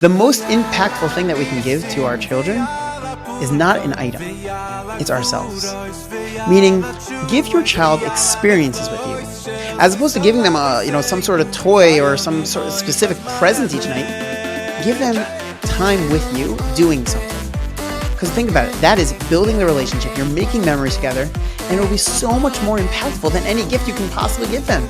The most impactful thing that we can give to our children is not an item, it's ourselves. Meaning, give your child experiences with you. As opposed to giving them some sort of toy or some sort of specific present each night, give them time with you doing something. Because think about it, that is building the relationship. You're making memories together, and it will be so much more impactful than any gift you can possibly give them.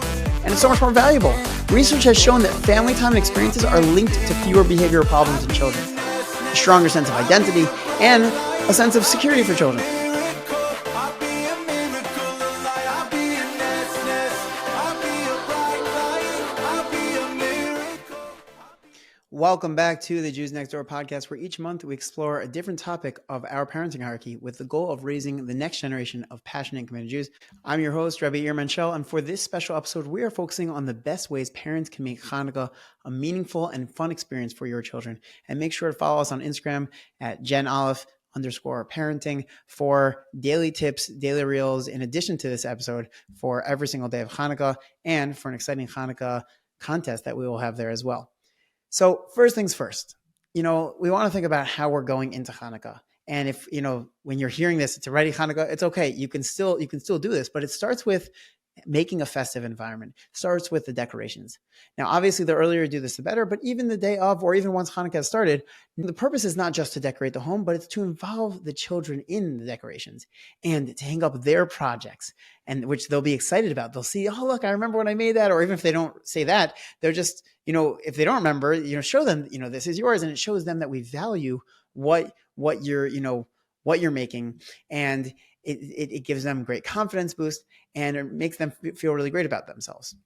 And it's so much more valuable. Research has shown that family time and experiences are linked to fewer behavioral problems in children, a stronger sense of identity, and a sense of security for children. Welcome back to the Jews Next Door podcast, where each month we explore a different topic of our parenting hierarchy with the goal of raising the next generation of passionate and committed Jews. I'm your host, Rabbi Yair Menchel, and for this special episode, we are focusing on the best ways parents can make Hanukkah a meaningful and fun experience for your children. And make sure to follow us on Instagram at @GenAleph_parenting for daily tips, daily reels, in addition to this episode for every single day of Hanukkah and for an exciting Hanukkah contest that we will have there as well. So first things first, we want to think about how we're going into Hanukkah. And if, when you're hearing this, it's already Hanukkah, it's okay. You can still do this, but it starts with making a festive environment. It starts with the decorations. Now, obviously, the earlier you do this, the better, but even the day of, or even once Hanukkah has started, the purpose is not just to decorate the home, but it's to involve the children in the decorations and to hang up their projects, and which they'll be excited about. They'll see, oh, look, I remember when I made that. Or even if they don't say that, they're just, if they don't remember, show them, this is yours. And it shows them that we value what you're making. And it gives them great confidence boost, and it makes them feel really great about themselves.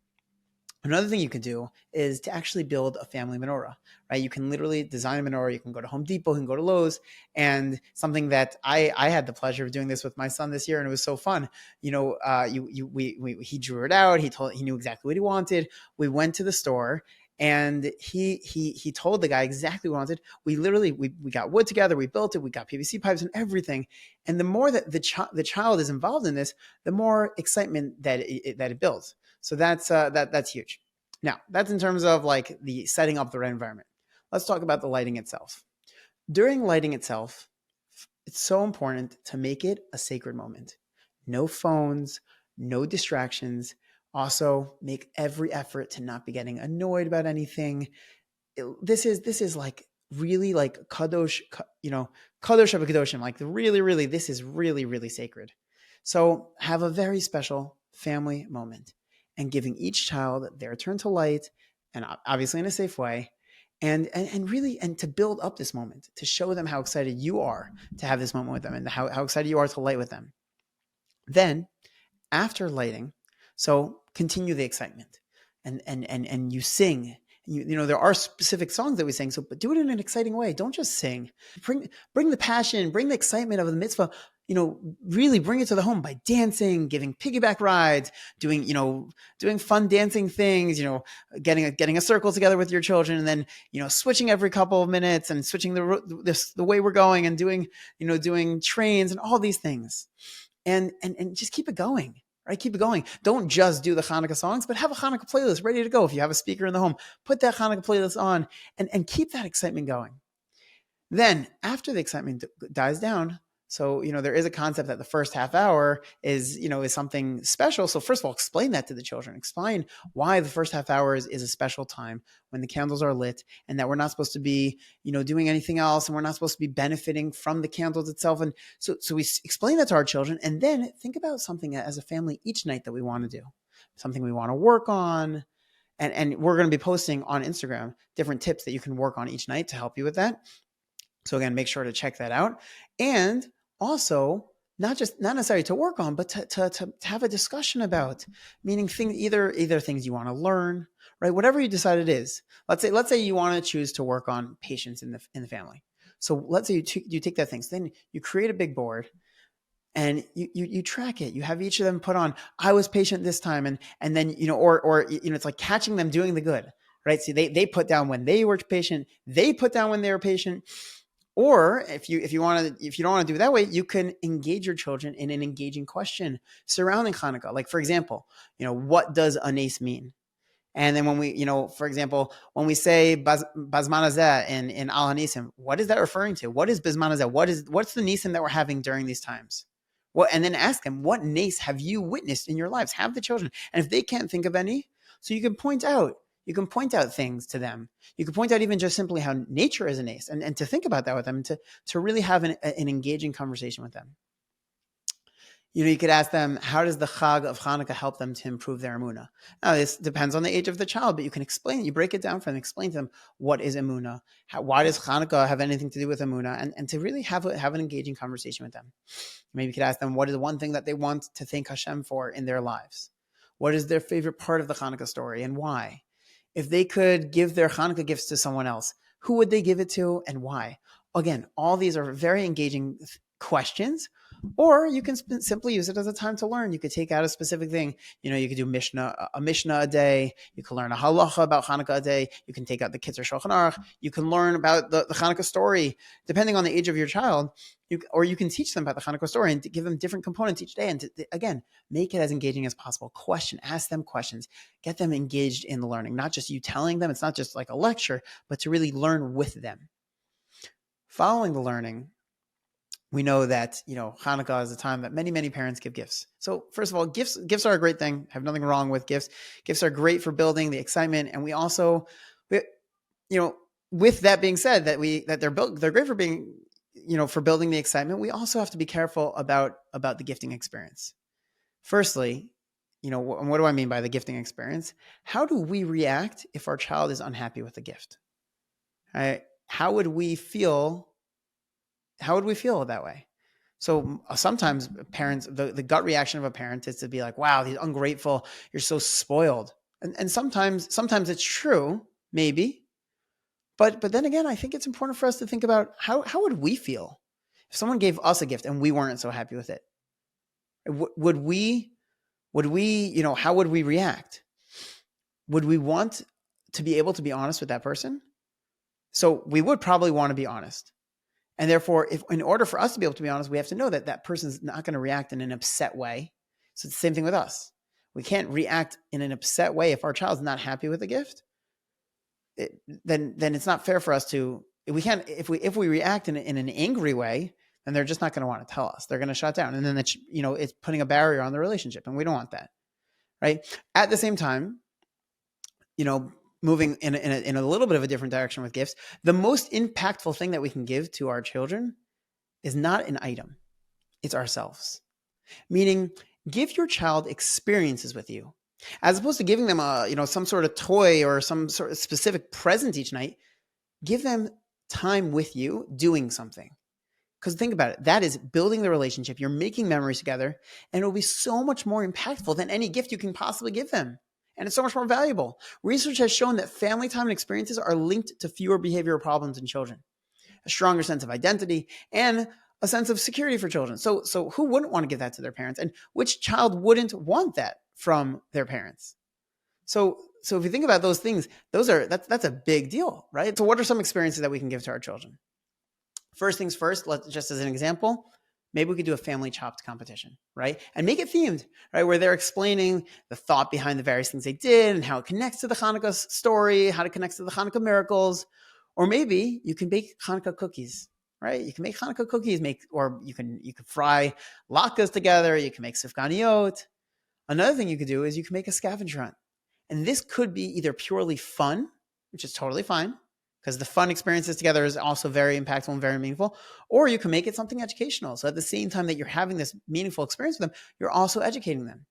Another thing you can do is to actually build a family menorah, right? You can literally design a menorah. You can go to Home Depot, you can go to Lowe's, and something that I had the pleasure of doing this with my son this year, and it was so fun. He drew it out. He knew exactly what he wanted. We went to the store, and he told the guy exactly what he wanted. We got wood together, we built it, we got PVC pipes and everything. And the more that the child is involved in this, the more excitement that it builds. So that's huge. Now, that's in terms of like the setting up the right environment. Let's talk about the lighting itself. During lighting itself, it's so important to make it a sacred moment. No phones, no distractions. Also, make every effort to not be getting annoyed about anything. This is like really like kadosh, kadosh kadoshim. Like really, this is really, really sacred. So have a very special family moment, and giving each child their turn to light, and obviously in a safe way, and to build up this moment, to show them how excited you are to have this moment with them, and how excited you are to light with them. Then, after lighting, so continue the excitement, and you sing. There are specific songs that we sing, but do it in an exciting way. Don't just sing. Bring the passion, bring the excitement of the mitzvah. Really bring it to the home by dancing, giving piggyback rides, doing fun dancing things. Getting a circle together with your children, and then switching every couple of minutes, and switching the way we're going, and doing trains and all these things, and just keep it going. Right? Keep it going. Don't just do the Hanukkah songs, but have a Hanukkah playlist ready to go. If you have a speaker in the home, put that Hanukkah playlist on, and keep that excitement going. Then after the excitement dies down, so, there is a concept that the first half hour is something special. So first of all, explain that to the children. Explain why the first half hour is a special time when the candles are lit, and that we're not supposed to be, doing anything else, and we're not supposed to be benefiting from the candles itself. And so we explain that to our children, and then think about something as a family each night that we want to do, something we want to work on. And we're going to be posting on Instagram different tips that you can work on each night to help you with that. So again, make sure to check that out. And also, not necessarily to work on, but to have a discussion about, meaning either things you want to learn, right? Whatever you decide it is. Let's say you want to choose to work on patience in the family. So let's say you take that thing. So then you create a big board, and you track it. You have each of them put on, I was patient this time, and then or it's like catching them doing the good, right? So they put down when they were patient, they put down when they were patient. Or if you don't want to do it that way, you can engage your children in an engaging question surrounding Hanukkah. Like, for example, what does anais mean? And then when we, for example, when we say Bazman Hazeh in Al Hanisim, what is that referring to? What is Bazman Hazeh? What's the Nisim that we're having during these times? And then ask them, what nace have you witnessed in your lives? Have the children. And if they can't think of any, so you can point out things to them. You can point out even just simply how nature is a nace, and to think about that with them, and to really have an engaging conversation with them. You could ask them, how does the Chag of Hanukkah help them to improve their emunah? Now, this depends on the age of the child, but you can explain it. You break it down for them, explain to them what is emunah, why does Hanukkah have anything to do with emunah, and to really have an engaging conversation with them. Maybe you could ask them, what is the one thing that they want to thank Hashem for in their lives? What is their favorite part of the Hanukkah story and why? If they could give their Hanukkah gifts to someone else, who would they give it to and why? Again, all these are very engaging questions. Or you can simply use it as a time to learn. You could take out a specific thing. You could do a Mishnah a day. You can learn a halacha about Hanukkah a day. You can take out the Kitzur Shulchan Aruch. You can learn about the Hanukkah story, depending on the age of your child. Or you can teach them about the Hanukkah story and to give them different components each day. And again, make it as engaging as possible. Ask them questions. Get them engaged in the learning. Not just you telling them. It's not just like a lecture, but to really learn with them. Following the learning, we know that, Hanukkah is a time that many, many parents give gifts. So first of all, gifts are a great thing. Have nothing wrong with gifts. Gifts are great for building the excitement. And we also, with that being said, that they're great for being, for building the excitement. We also have to be careful about the gifting experience. Firstly, what do I mean by the gifting experience? How do we react if our child is unhappy with the gift? Right? How would we feel that way? So sometimes parents, the gut reaction of a parent is to be like, wow, he's ungrateful. You're so spoiled. And sometimes it's true, maybe. But then again, I think it's important for us to think about how would we feel if someone gave us a gift and we weren't so happy with it? Would we, how would we react? Would we want to be able to be honest with that person? So we would probably want to be honest. And therefore, in order for us to be able to be honest, we have to know that that person's not going to react in an upset way. So it's the same thing with us. We can't react in an upset way if our child's not happy with the gift. Then it's not fair for us to. If we react in an angry way, then they're just not going to want to tell us. They're going to shut down, and then it's putting a barrier on the relationship, and we don't want that, right? At the same time, moving in a little bit of a different direction with gifts, the most impactful thing that we can give to our children is not an item. It's ourselves. Meaning, give your child experiences with you. As opposed to giving them some sort of toy or some sort of specific present each night, give them time with you doing something. Because think about it, that is building the relationship. You're making memories together, and it will be so much more impactful than any gift you can possibly give them. And it's so much more valuable. Research has shown that family time and experiences are linked to fewer behavioral problems in children, a stronger sense of identity, and a sense of security for children. So who wouldn't want to give that to their parents? And which child wouldn't want that from their parents? So if you think about those things, that's a big deal, right? So what are some experiences that we can give to our children? First things first, just as an example, maybe we could do a family chopped competition, right? And make it themed, right? Where they're explaining the thought behind the various things they did and how it connects to the Hanukkah story, how it connects to the Hanukkah miracles. Or maybe you can bake Hanukkah cookies, right? You can make Hanukkah cookies, or you can fry latkes together. You can make sifganiyot. Another thing you could do is you can make a scavenger hunt. And this could be either purely fun, which is totally fine, because the fun experiences together is also very impactful and very meaningful. Or you can make it something educational. So at the same time that you're having this meaningful experience with them, you're also educating them.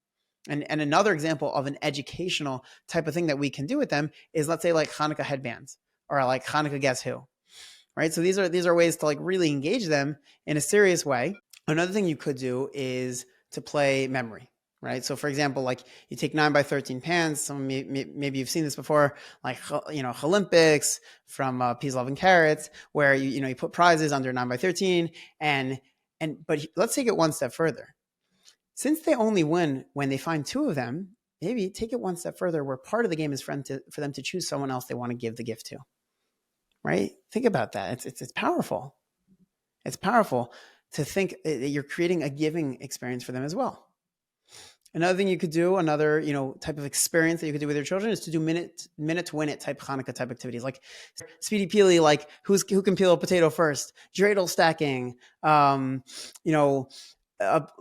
And another example of an educational type of thing that we can do with them is, let's say, like Hanukkah headbands or like Hanukkah Guess Who, right? So these are ways to like really engage them in a serious way. Another thing you could do is to play memory. Right. So, for example, like you take 9x13 pans. Maybe you've seen this before, like, Olympics from Peas, Love, and Carrots, where you put prizes under 9x13. But let's take it one step further. Since they only win when they find two of them, maybe take it one step further, where part of the game is for them to choose someone else they want to give the gift to. Right. Think about that. It's powerful. It's powerful to think that you're creating a giving experience for them as well. Another thing you could do, another type of experience that you could do with your children is to do minute to win it type Hanukkah type activities, like Speedy Peely, like who can peel a potato first, dreidel stacking, a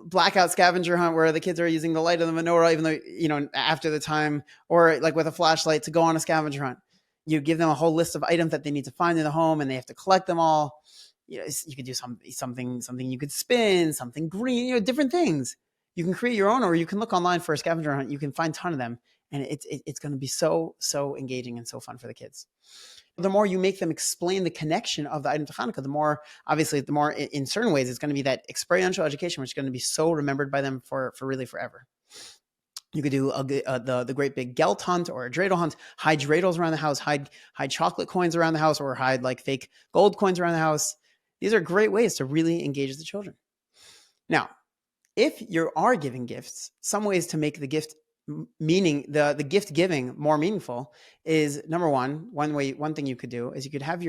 blackout scavenger hunt where the kids are using the light of the menorah, even though after the time, or like with a flashlight to go on a scavenger hunt. You give them a whole list of items that they need to find in the home, and they have to collect them all. You could do something you could spin, something green, different things. You can create your own, or you can look online for a scavenger hunt. You can find a ton of them, and it's going to be so engaging and so fun for the kids. The more you make them explain the connection of the item to Hanukkah, the more in certain ways it's going to be that experiential education, which is going to be so remembered by them for really forever. You could do the great big gelt hunt or a dreidel hunt, hide dreidels around the house, hide chocolate coins around the house, or hide like fake gold coins around the house. These are great ways to really engage the children. Now, if you are giving gifts, some ways to make the gift meaning the gift giving more meaningful is, number one thing you could do is you could have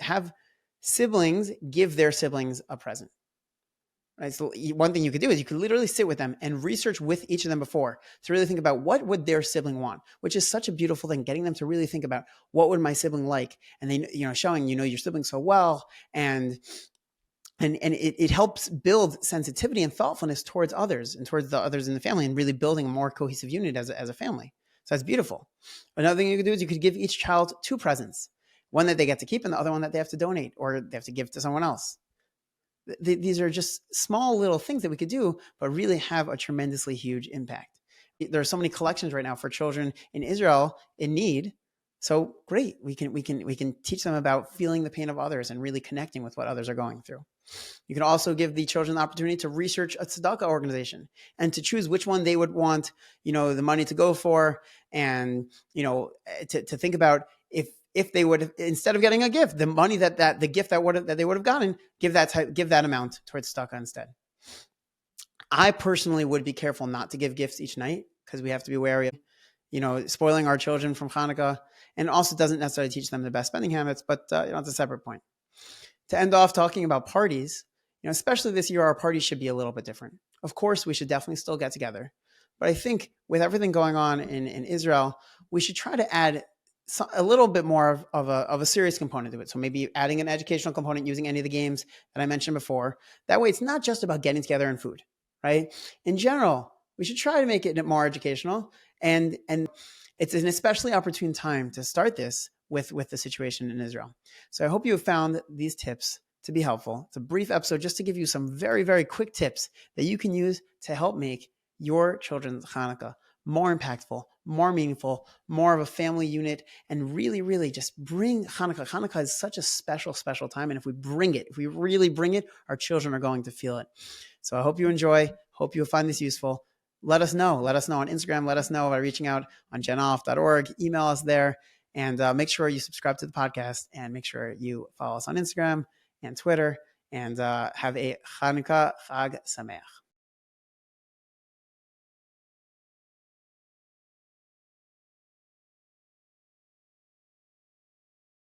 have siblings give their siblings a present. Right? So one thing you could do is you could literally sit with them and research with each of them before to really think about what would their sibling want, which is such a beautiful thing, getting them to really think about what would my sibling like, and then showing your sibling so well, and it helps build sensitivity and thoughtfulness towards others and towards the others in the family, and really building a more cohesive unit as a family. So that's beautiful. Another thing you could do is you could give each child 2 presents, one that they get to keep and the other one that they have to donate or they have to give to someone else. These are just small little things that we could do, but really have a tremendously huge impact. There are so many collections right now for children in Israel in need. So great, we can teach them about feeling the pain of others and really connecting with what others are going through. You can also give the children the opportunity to research a tzedakah organization and to choose which one they would want, the money to go for, and to think about if they would, instead of getting a gift, the money that the gift that they would have gotten, give that amount towards tzedakah instead. I personally would be careful not to give gifts each night, because we have to be wary of spoiling our children from Hanukkah, and it also doesn't necessarily teach them the best spending habits, but it's a separate point. To end off talking about parties, especially this year, our parties should be a little bit different. Of course, we should definitely still get together, but I think with everything going on in Israel, we should try to add a little bit more of a serious component to it. So maybe adding an educational component using any of the games that I mentioned before. That way, it's not just about getting together and food, right? In general, we should try to make it more educational, and it's an especially opportune time to start this with the situation in Israel. So I hope you have found these tips to be helpful. It's a brief episode just to give you some very, very quick tips that you can use to help make your children's Hanukkah more impactful, more meaningful, more of a family unit, and really, really just bring Hanukkah. Hanukkah is such a special, special time. And if we really bring it, our children are going to feel it. So I hope you enjoy. Hope you'll find this useful. Let us know. Let us know on Instagram. Let us know by reaching out on genoff.org. Email us there. And make sure you subscribe to the podcast, and make sure you follow us on Instagram and Twitter, and have a Chanukah Chag Sameach.